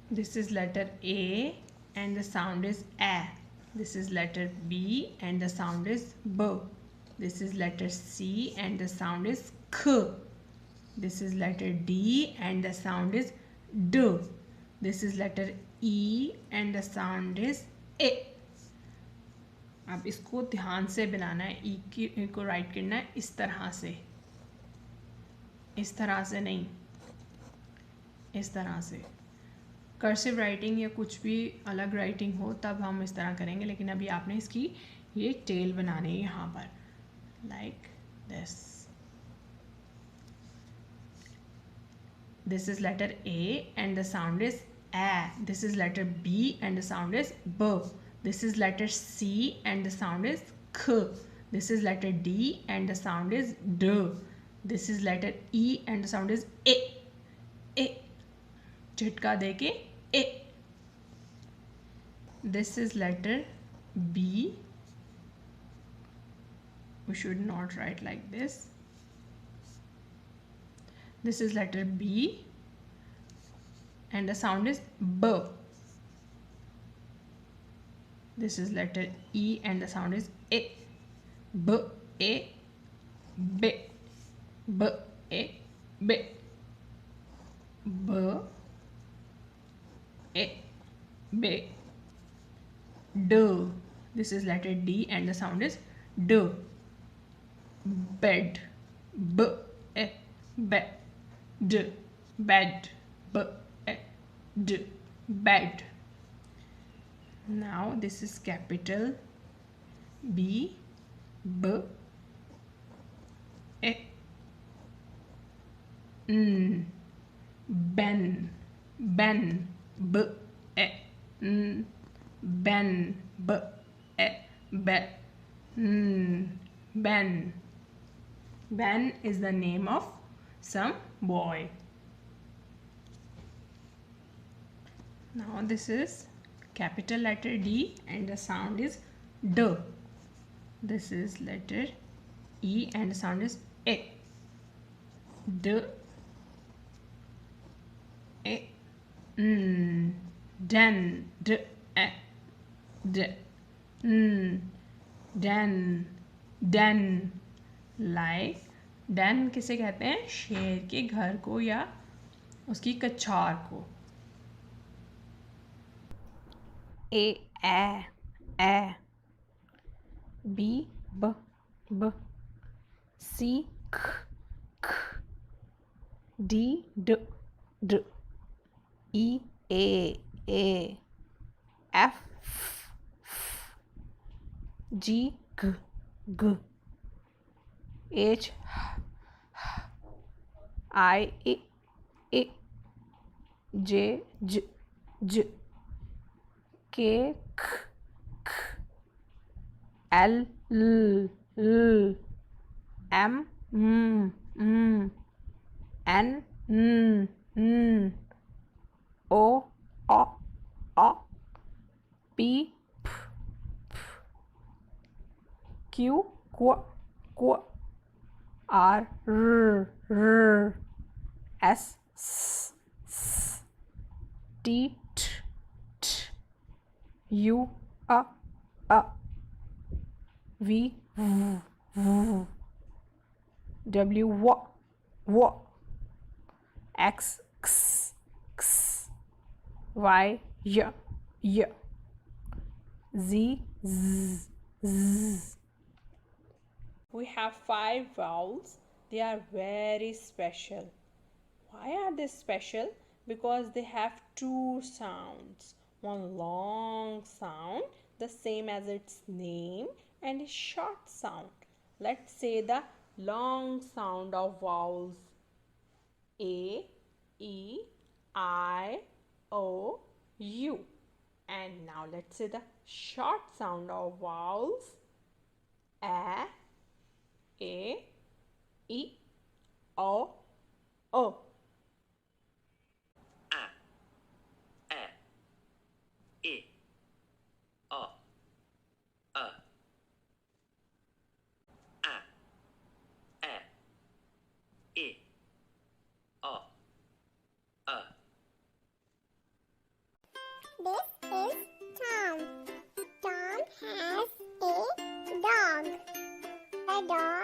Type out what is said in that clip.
This is letter A and the sound is A. This is letter B and the sound is B. This is letter C and the sound is K. This is letter D and the sound is D. This is letter E and the sound is A. अब इसको ध्यान से बनाना है, ई को right करना है इस तरह से, इस तरह से नहीं, इस तरह से। कर्सिव राइटिंग या कुछ भी अलग राइटिंग हो तब हम इस तरह करेंगे, लेकिन अभी आपने इसकी ये टेल बनानी है यहाँ पर, like this. This is letter A and the sound is ए. This is letter B and the sound is ब. This is letter C and the sound is ख. This is letter D and the sound is ड. This is letter E and the sound is ए. ए झटका दे के ए. This is letter B. We should not write like this. This is letter B and the sound is B. This is letter E and the sound is A. B, A, B. B, A, B. B, A, B. D. This is letter D and the sound is D. Bed. B, A, bed. D. Bed. B, A, D. Bed. Now this is capital B, B, A, N. Ben, Ben, B, A, N. Ben, B, A, B, N. Ben. Ben is the name of some boy. Now this is capital letter D and the sound is D. This is letter E and the sound is A. D, A, N. Den, D, A, D, N. Den, den. Like den किसे कहते हैं? शेर के घर को या उसकी कछार को. A, B, B, B, C, K, K, D, D, D, E, A, F, F, G, G, G, H, H, I, J, J, J, K, K, K, L, L, M, N, N, O, P, P, Q, Q, R, S, T, U, V, W, X, Y, Z, Z. We have 5 vowels. They are very special. Why are they special? Because they have 2 sounds. One long sound, the same as its name, and a short sound. Let's say the long sound of vowels. A, E, I, O, U. And now let's say the short sound of vowels. A, E, O, O. This is Tom. Tom has a dog. The dog